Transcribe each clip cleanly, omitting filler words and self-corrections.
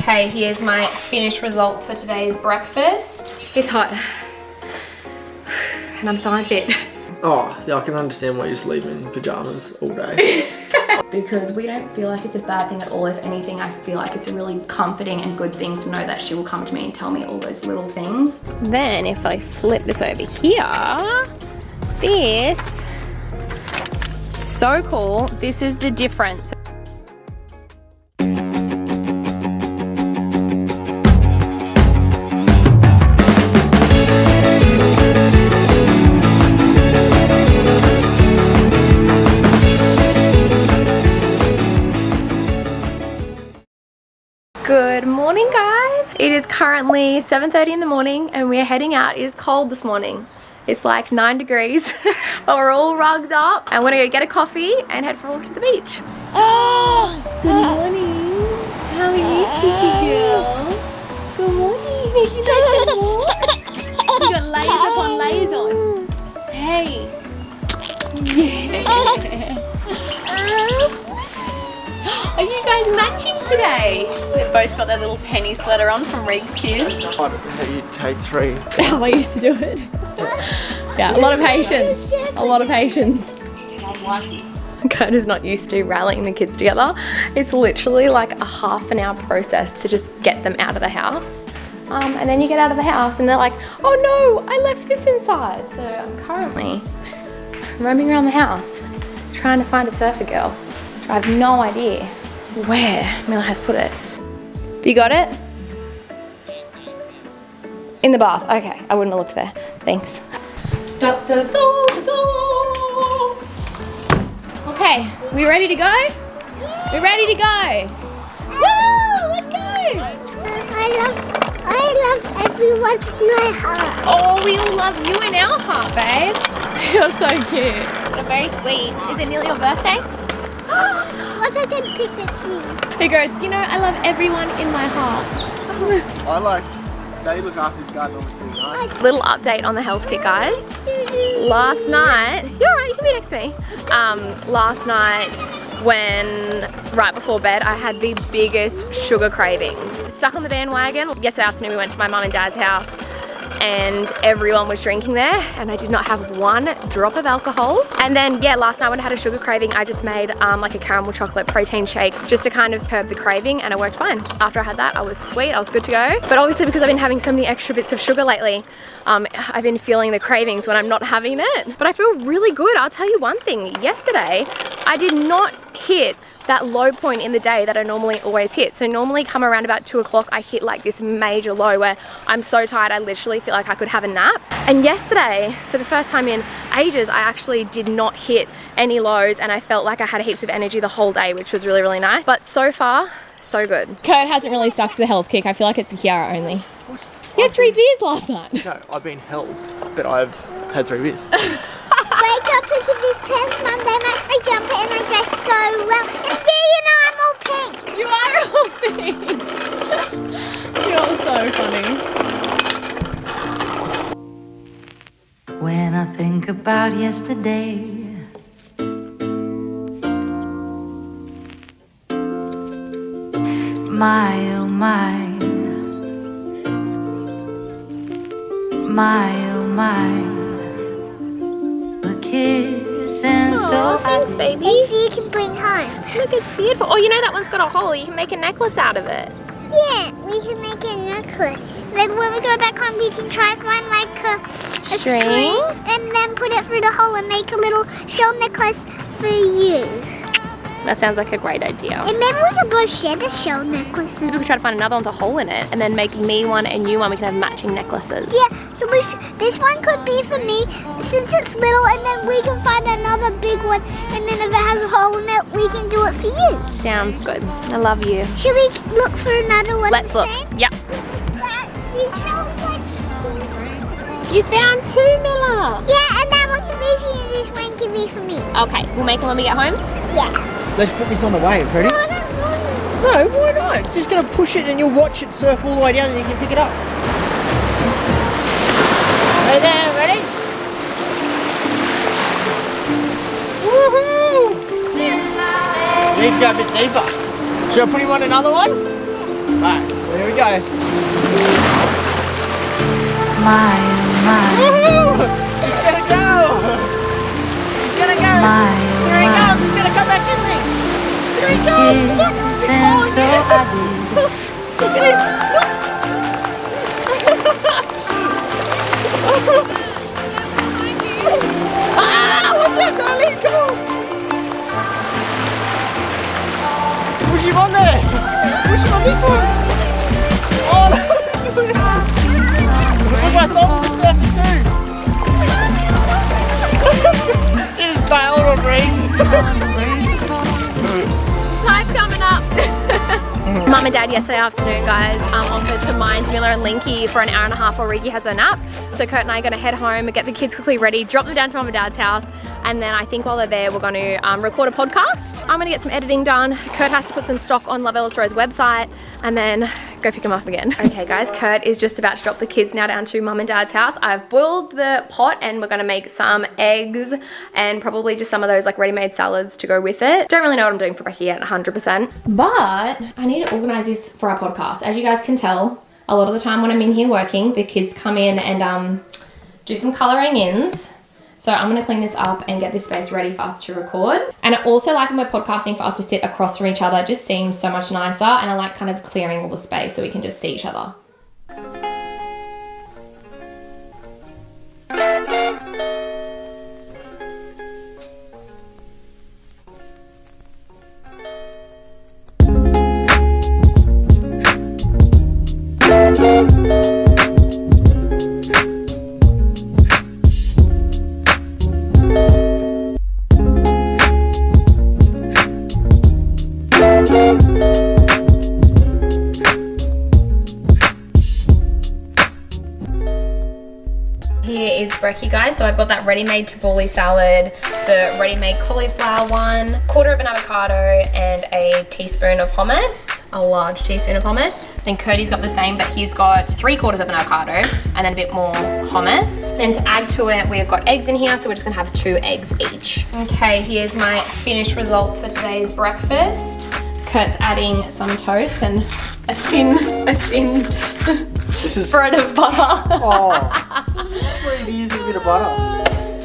Okay, here's my finished result for today's breakfast. It's hot. And I'm so unfit. Oh, yeah, I can understand why you just leave in pyjamas all day. Because we don't feel like it's a bad thing at all. If anything, I feel like it's a really comforting and good thing to know that she will come to me and tell me all those little things. Then if I flip this over here, this, so cool. This is the difference. Good morning, guys. It is currently 7:30 in the morning and we're heading out. It is cold this morning. It's like 9 degrees, but we're all rugged up and we're gonna go get a coffee and head for a walk to the beach. Good morning. How are you, cheeky girl? Good morning. You guys can walk? You got layers upon layers on. Hey. Yeah. Are you guys matching today? They've both got their little penny sweater on from Reg's kids. You take 3. How I used to do it. Yeah, a lot of patience. A lot of patience. Kurt is not used to rallying the kids together. It's literally like a half-an-hour process to just get them out of the house. And then you get out of the house and they're like, oh no, I left this inside. So I'm currently roaming around the house trying to find a surfer girl. I have no idea where Mila has put it. You got it? In the bath. Okay, I wouldn't have looked there. Thanks. Da, da, da, da, da. Okay, we ready to go? We ready to go? Woo! Let's go! I love everyone in my heart. Oh, we all love you in our heart, babe. You're so cute. You're very sweet. Is it nearly your birthday? What I didn't pick this week. He goes, you know, I love everyone in my heart. They look after this garden obviously nice. Little update on the health kit, guys. Last night, you're alright, you can be next to me. Last night, right before bed, I had the biggest sugar cravings. Stuck on the bandwagon. Yesterday afternoon we went to my mum and dad's house and everyone was drinking there and I did not have one drop of alcohol. And then yeah, last night when I had a sugar craving, I just made like a caramel chocolate protein shake just to kind of curb the craving and it worked fine. After I had that, I was sweet, I was good to go. But obviously because I've been having so many extra bits of sugar lately, I've been feeling the cravings when I'm not having it. But I feel really good. I'll tell you one thing, yesterday I did not hit that low point in the day that I normally always hit. So normally come around about 2 o'clock, I hit like this major low where I'm so tired, I literally feel like I could have a nap. And yesterday, for the first time in ages, I actually did not hit any lows and I felt like I had heaps of energy the whole day, which was really, really nice. But so far, so good. Kurt hasn't really stuck to the health kick. I feel like it's a Keiara only. You had 3 beers last night. No, I've been health, but I've had 3 beers. Wake up into these pants Monday, my jumper, and I dress so well. And do you know I'm all pink? You are all pink. You're so funny. When I think about yesterday, my oh my, my oh my. Kiss and so Thanks, baby. Maybe you can bring home. Look, it's beautiful. Oh, you know that one's got a hole. You can make a necklace out of it. Yeah, we can make a necklace. Maybe when we go back home, we can try find like a string and then put it through the hole and make a little shell necklace for you. That sounds like a great idea. And maybe we can both share the shell necklace. We could try to find another one with a hole in it and then make me one and you one. We can have matching necklaces. Yeah, so this one could be for me since it's little, and then we can find another big one, and then if it has a hole in it, we can do it for you. Sounds good. I love you. Should we look for another one? Let's look. Yep. Like... You found 2, Mila. Yeah, and that one can be for you, this one can be for me. Okay, we'll make them when we get home? Yeah. Let's put this on the wave, ready? No, why not? It's just going to push it and you'll watch it surf all the way down and you can pick it up. Right there, ready? Woohoo! It needs to go a bit deeper. Should I put him on another one? Right, there we go. My, Woohoo! He's gonna go! He's gonna go! My, Here he my. goes! He's gonna come back in me! Here he goes! Look! He's kiss, and falling so in! I did. Look at him! Ah! Watch out, Charlie! Come on! Push him on there! Push him on this one! Oh no! Look, my thumb is surfing too! She just bailed on Regan. Tide's coming up. Mum and Dad yesterday afternoon, guys, offered to mind Mila and Linky for an hour and a half while Reggie has her nap. So Kurt and I are going to head home and get the kids quickly ready, drop them down to Mum and Dad's house, and then I think while they're there we're going to record a podcast. I'm going to get some editing done. Kurt has to put some stock on Love Ellis Rose website and then go pick them up again. Okay guys, Kurt is just about to drop the kids now down to Mum and Dad's house. I've boiled the pot and we're going to make some eggs and probably just some of those like ready-made salads to go with it. Don't really know what I'm doing for brekkie yet, 100%. But I need to organize this for our podcast. As you guys can tell, a lot of the time when I'm in here working, the kids come in and do some colouring ins. So I'm going to clean this up and get this space ready for us to record. And I also like when we're podcasting for us to sit across from each other. It just seems so much nicer, and I like kind of clearing all the space so we can just see each other. Here is brekkie, guys. So I've got that ready-made tabbouleh salad, the ready-made cauliflower one, quarter of an avocado, and a teaspoon of hummus, a large teaspoon of hummus. Then Curdy's got the same, but he's got 3/4 of an avocado and then a bit more hummus. Then to add to it, we've got eggs in here, so we're just gonna have 2 eggs each. Okay, here's my finished result for today's breakfast. Kurt's adding some toast and a thin spread of butter. Oh, that's where you use a bit of butter.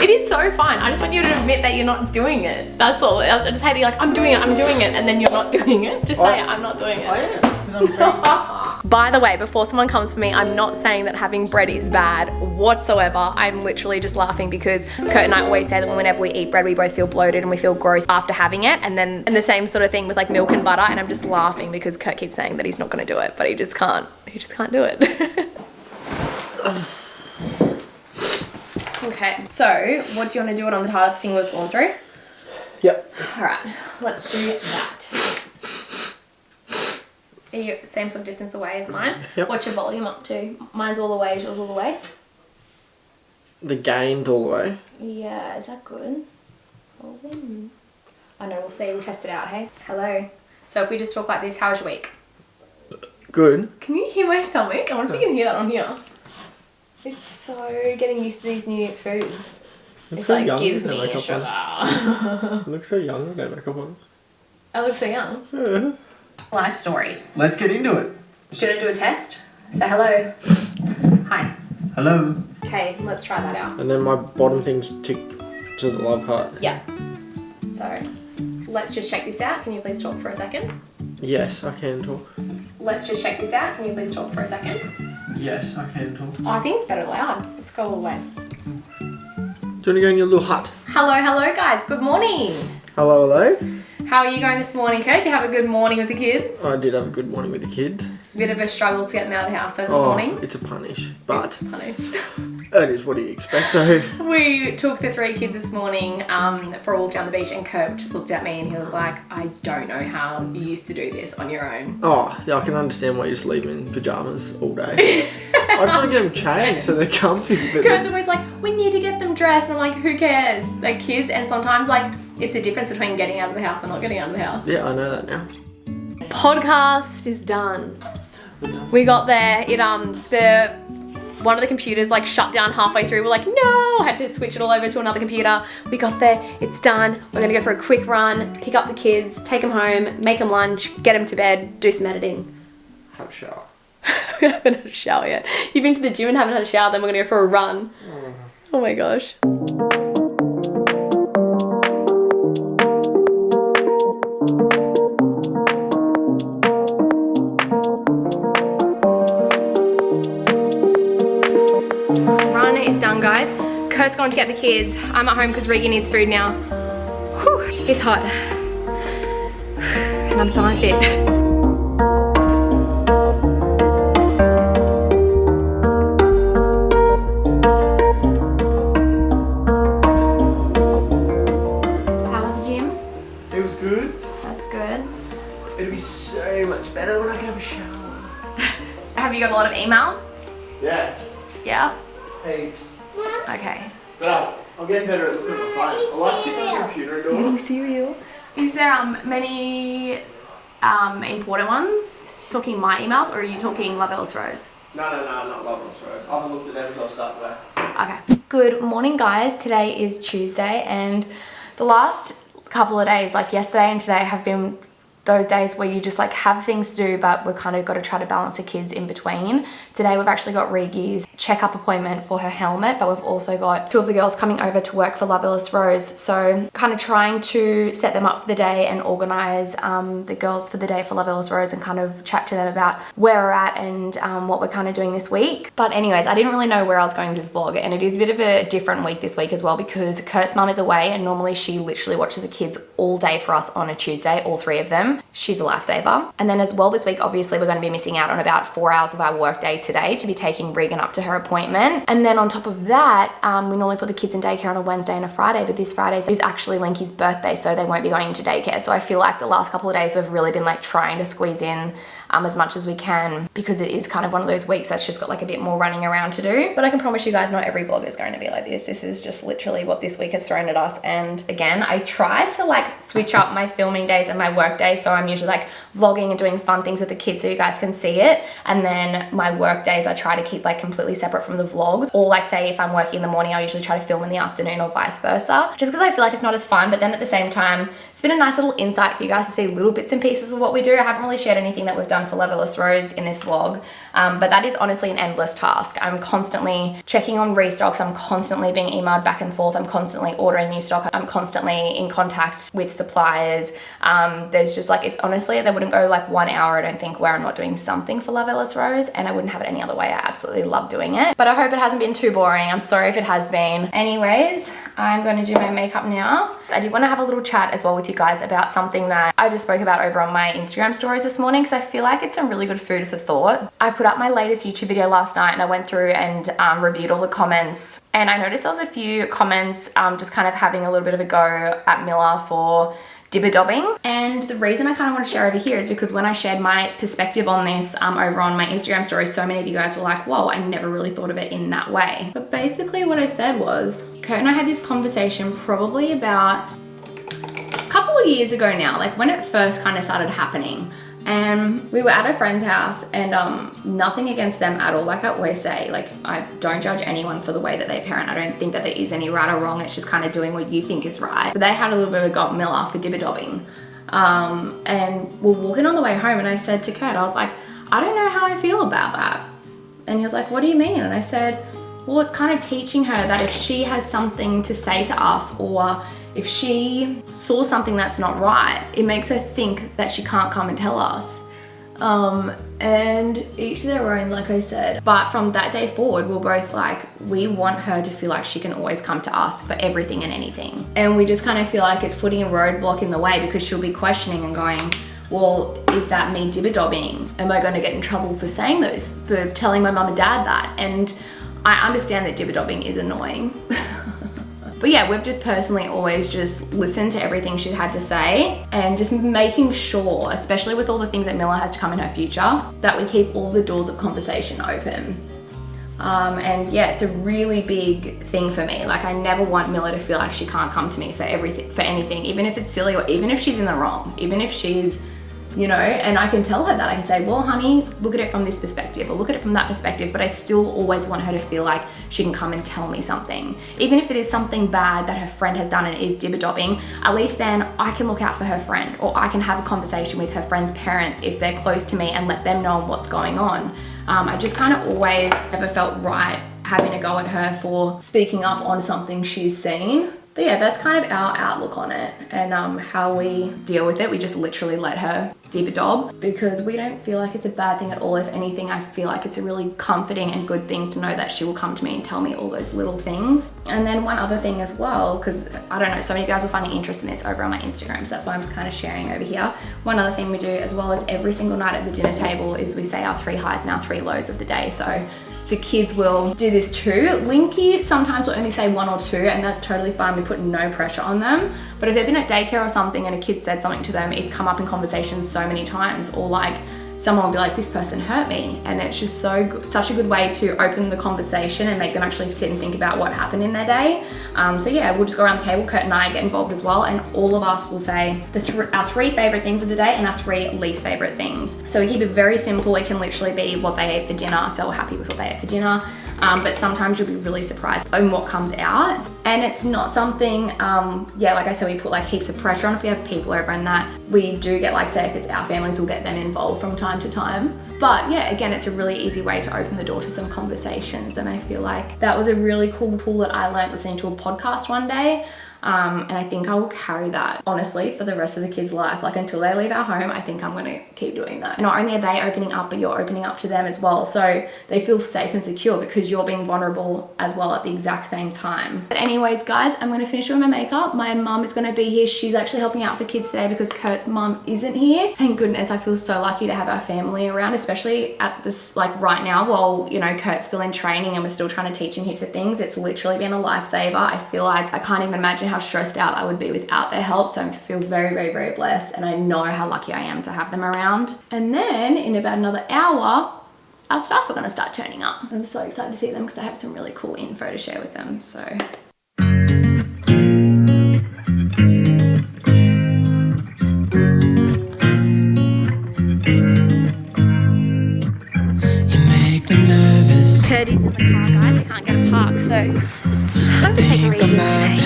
It is so fun. I just want you to admit that you're not doing it. That's all. I just hate it. Like, I'm doing it, and then you're not doing it. Just say, I'm not doing it. I am, because I'm fat. By the way, before someone comes for me, I'm not saying that having bread is bad whatsoever. I'm literally just laughing because Kurt and I always say that whenever we eat bread, we both feel bloated and we feel gross after having it. And the same sort of thing with like milk and butter. And I'm just laughing because Kurt keeps saying that he's not going to do it, but he just can't. He just can't do it. Okay, so what do you want to do it on the tile thing we've gone through? Yep. All right, let's do that. Are you same sort of distance away as mine? Yep. What's your volume up to? Mine's all the way, is yours all the way? The gained all the way. Yeah, is that good? Volume. I know, we'll see, we'll test it out, hey? Hello. So if we just talk like this, how's your week? Good. Can you hear my stomach? I wonder if you can hear that on here. It's so getting used to these new foods. It's so like, young give with no me a makeup sugar. You look so young with no makeup on. I look so young. Yeah. Life stories. Let's get into it. Should I do a test? Say hello. Hi. Hello. Okay, let's try that out. And then my bottom thing's ticked to the love heart. Yeah. So, let's just check this out. Can you please talk for a second? Yes, I can talk. Let's just check this out. Can you please talk for a second? Yes, I can talk. Oh, I think it's better loud. Let's go all the way. Do you want to go in your little hut? Hello guys. Good morning. Hello, hello. How are you going this morning, Kurt? Did you have a good morning with the kids? I did have a good morning with the kids. It's a bit of a struggle to get them out of the house this morning. It's a punish, but Funny. that is what do you expect though. We took the 3 kids this morning for a walk down the beach, and Kurt just looked at me and he was like, I don't know how you used to do this on your own. Oh, yeah, I can understand why you just leave them in pyjamas all day. I just want to get them changed so they're comfy. But Kurt's always like, we need to get them dressed. And I'm like, who cares? They're kids, and sometimes like it's the difference between getting out of the house and not getting out of the house. yeah, I know that now. Podcast is done. We got there. One of the computers like shut down halfway through. We're like, no, I had to switch it all over to another computer. We got there, it's done. We're gonna go for a quick run, pick up the kids, take them home, make them lunch, get them to bed, do some editing. have a shower. We haven't had a shower yet. You've been to the gym and haven't had a shower, then we're gonna go for a run. Oh my gosh. Run is done, guys. Kurt's gone to get the kids. I'm at home because Regan needs food now. Whew, it's hot. And I'm so unfit. How was the gym? It was good. That's good. It'll be so much better when I can have a shower. Have you got a lot of emails? Yeah. Yeah? Hey. Okay. But I'm getting better at looking at my phone. I like sitting on the computer and doing it. Cereal. Is there many important ones? Talking my emails, or are you talking Love Ellis Rose? No, not Love Ellis Rose. I haven't looked at them until I start today. Okay. Good morning, guys. Today is Tuesday, and the last couple of days, like yesterday and today, have been those days where you just like have things to do, but we've kind of got to try to balance the kids in between. Today we've actually got Reggie's checkup appointment for her helmet, but we've also got 2 of the girls coming over to work for Love Ellis Rose. So kind of trying to set them up for the day and organize the girls for the day for Love Ellis Rose and kind of chat to them about where we're at and what we're kind of doing this week. But anyways, I didn't really know where I was going with this vlog, and it is a bit of a different week this week as well because Kurt's mum is away, and normally she literally watches the kids all day for us on a Tuesday, all 3 of them. She's a lifesaver. And then as well this week, obviously we're going to be missing out on about 4 hours of our work day today to be taking Regan up to her appointment. And then on top of that, we normally put the kids in daycare on a Wednesday and a Friday, but this Friday is actually Linky's birthday, so they won't be going into daycare. So I feel like the last couple of days we've really been like trying to squeeze in as much as we can, because it is kind of one of those weeks that's just got like a bit more running around to do. But I can promise you guys not every vlog is going to be like this. This is just literally what this week has thrown at us. And again, I try to like switch up my filming days and my work days, so I'm usually like vlogging and doing fun things with the kids so you guys can see it, and then my work days I try to keep like completely separate from the vlogs. Or like say if I'm working in the morning, I usually try to film in the afternoon or vice versa, just because I feel like it's not as fun. But then at the same time, it's been a nice little insight for you guys to see little bits and pieces of what we do. I haven't really shared anything that we've done for Love Ellis Rose in this vlog, but that is honestly an endless task. I'm constantly checking on restocks, I'm constantly being emailed back and forth, I'm constantly ordering new stock, I'm constantly in contact with suppliers. There's just like, it's honestly, there wouldn't go like 1 hour I don't think where I'm not doing something for Love Ellis Rose, and I wouldn't have it any other way. I absolutely love doing it, but I hope it hasn't been too boring. I'm sorry if it has been. Anyways, I'm going to do my makeup now. I did want to have a little chat as well with you guys about something that I just spoke about over on my Instagram stories this morning, because I feel like it's some really good food for thought. I put up my latest YouTube video last night and I went through and reviewed all the comments, and I noticed there was a few comments just kind of having a little bit of a go at Mila for dibber dobbing. And the reason I kind of want to share over here is because when I shared my perspective on this over on my Instagram stories, so many of you guys were like, whoa, I never really thought of it in that way. But basically what I said was, Kurt and I had this conversation probably about a couple of years ago now, like when it first kind of started happening. And we were at a friend's house, and nothing against them at all. Like I always say, like I don't judge anyone for the way that they parent. I don't think that there is any right or wrong. It's just kind of doing what you think is right. But they had a little bit of a go at Mila for dibber dobbing. And we're walking on the way home, and I said to Kurt, I was like, I don't know how I feel about that. And he was like, what do you mean? And I said, well, it's kind of teaching her that if she has something to say to us, or if she saw something that's not right, it makes her think that she can't come and tell us. And each their own, like I said. But from that day forward, we're both like, we want her to feel like she can always come to us for everything and anything. And we just kind of feel like it's putting a roadblock in the way, because she'll be questioning and going, well, is that me dibber dobbing? Am I going to get in trouble for saying those, for telling my mum and dad that? And I understand that dibber dobbing is annoying. But yeah, we've just personally always just listened to everything she had to say, and just making sure, especially with all the things that Mila has to come in her future, that we keep all the doors of conversation open. And yeah, it's a really big thing for me. Like I never want Mila to feel like she can't come to me for everything, for anything, even if it's silly or even if she's in the wrong, even if she's you know, and I can tell her that. I can say, well, honey, look at it from this perspective or look at it from that perspective, but I still always want her to feel like she can come and tell me something. Even if it is something bad that her friend has done and it is dibber-dobbing, at least then I can look out for her friend, or I can have a conversation with her friend's parents if they're close to me and let them know what's going on. I just kind of always never felt right having a go at her for speaking up on something she's seen. But yeah, that's kind of our outlook on it and how we deal with it. We just literally let her dibber-dob because we don't feel like it's a bad thing at all. If anything, I feel like it's a really comforting and good thing to know that she will come to me and tell me all those little things. And then one other thing as well, because I don't know, so many guys will find an interest in this over on my Instagram, so that's why I'm just kind of sharing over here. One other thing we do as well as every single night at the dinner table is we say our 3 highs and our 3 lows of the day. So the kids will do this too. Linky sometimes will only say 1 or 2, and that's totally fine. We put no pressure on them. But if they've been at daycare or something and a kid said something to them, it's come up in conversations so many times, or like someone will be like, this person hurt me. And it's just such a good way to open the conversation and make them actually sit and think about what happened in their day. So yeah, we'll just go around the table, Kurt and I get involved as well, and all of us will say our 3 favorite things of the day and our 3 least favorite things. So we keep it very simple. It can literally be what they ate for dinner, if they were happy with what they ate for dinner. But sometimes you'll be really surprised on what comes out. And it's not something, yeah, like I said, we put like heaps of pressure on if we have people over, and that we do get, like, say if it's our families, we'll get them involved from time to time. But yeah, again, it's a really easy way to open the door to some conversations. And I feel like that was a really cool tool that I learned listening to a podcast one day. And I think I will carry that, honestly, for the rest of the kids' life. Like, until they leave our home, I think I'm going to keep doing that. Not only are they opening up, but you're opening up to them as well. So they feel safe and secure because you're being vulnerable as well at the exact same time. But anyways, guys, I'm going to finish with my makeup. My mum is going to be here. She's actually helping out with the kids today because Kurt's mum isn't here. Thank goodness. I feel so lucky to have our family around, especially at this, like, right now, while, you know, Kurt's still in training and we're still trying to teach him heaps of things. It's literally been a lifesaver. I feel like I can't even imagine how stressed out I would be without their help. So I feel very, very, very blessed, and I know how lucky I am to have them around. And then in about another hour, our staff are going to start turning up. I'm so excited to see them because I have some really cool info to share with them. So Curdy's in the car, guys. I can't get a park, so I'm gonna take Regan today.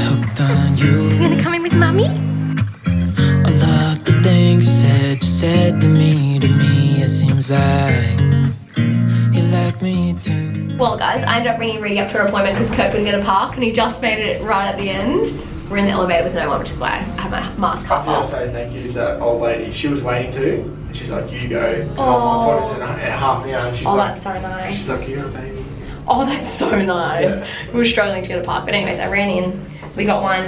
You gonna come in with Mummy? I love the things you said to me, it seems like you like me too. Well, guys, I ended up bringing Regan up to her appointment because Kurt couldn't get a park, and he just made it right at the end. We're in the elevator with no one, which is why I have my mask off. I feel so thank you to that old lady. She was waiting to, and she's like, you go. And my appointment's in half an hour, and she's like, that's so nice. She's like, you're a baby. Oh, that's so nice. Yeah. We were struggling to get a park, but anyways, I ran in. We got one,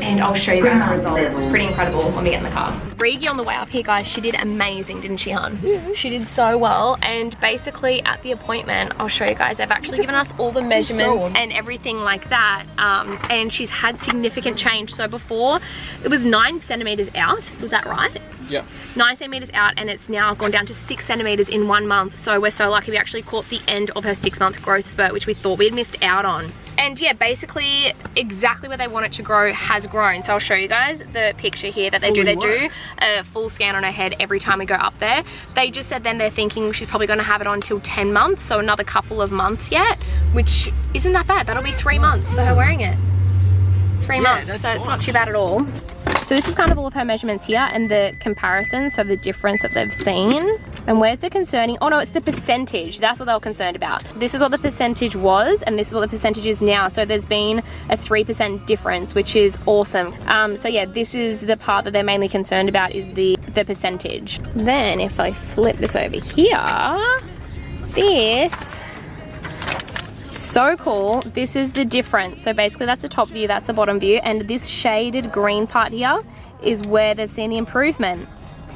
and I'll show you guys the results. It's pretty incredible when we get in the car. Regan on the way up here, guys, she did amazing, didn't she, hon? Yeah. She did so well, and basically at the appointment, I'll show you guys, they've actually given us all the measurements and everything like that, and she's had significant change. So before, it was 9 centimeters out, was that right? Yeah. 9 centimeters out, and it's now gone down to 6 centimeters in 1 month. So we're so lucky we actually caught the end of her 6-month growth spurt, which we thought we'd missed out on. And yeah, basically exactly where they want it to grow has grown. So I'll show you guys the picture here that they do. They do a full scan on her head every time we go up there. They just said then they're thinking she's probably going to have it on until 10 months, so another couple of months yet, which isn't that bad. That'll be 3 months for her wearing it. 3 months, so it's not too bad at all. So this is kind of all of her measurements here and the comparison, so the difference that they've seen. And where's the concerning? Oh no, it's the percentage. That's what they were concerned about. This is what the percentage was, and this is what the percentage is now. So there's been a 3% difference, which is awesome. So yeah, this is the part that they're mainly concerned about, is the percentage. Then if I flip this over here, this, so cool. This is the difference. So basically that's the top view, that's the bottom view, and this shaded green part here is where they've seen the improvement.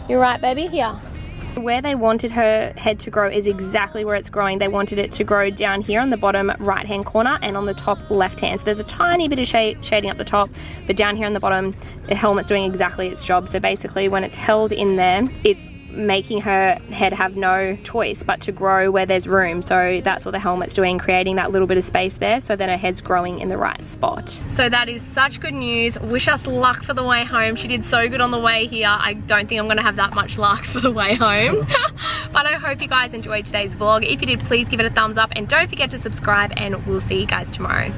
You're right, baby, here. Where they wanted her head to grow is exactly where it's growing. They wanted it to grow down here on the bottom right hand corner and on the top left hand. So there's a tiny bit of shading up the top, but down here on the bottom, the helmet's doing exactly its job. So basically when it's held in there, it's making her head have no choice but to grow where there's room. So that's what the helmet's doing, creating that little bit of space there so then her head's growing in the right spot. So that is such good news. Wish us luck for the way home. She did so good on the way here. I don't think I'm gonna have that much luck for the way home. But I hope you guys enjoyed today's vlog. If you did, please give it a thumbs up and don't forget to subscribe, and we'll see you guys tomorrow.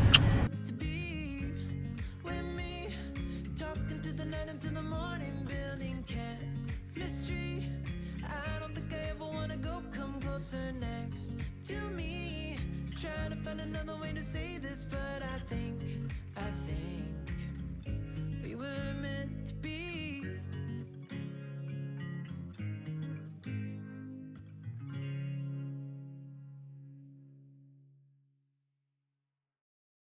Trying to find another way to say this, but I think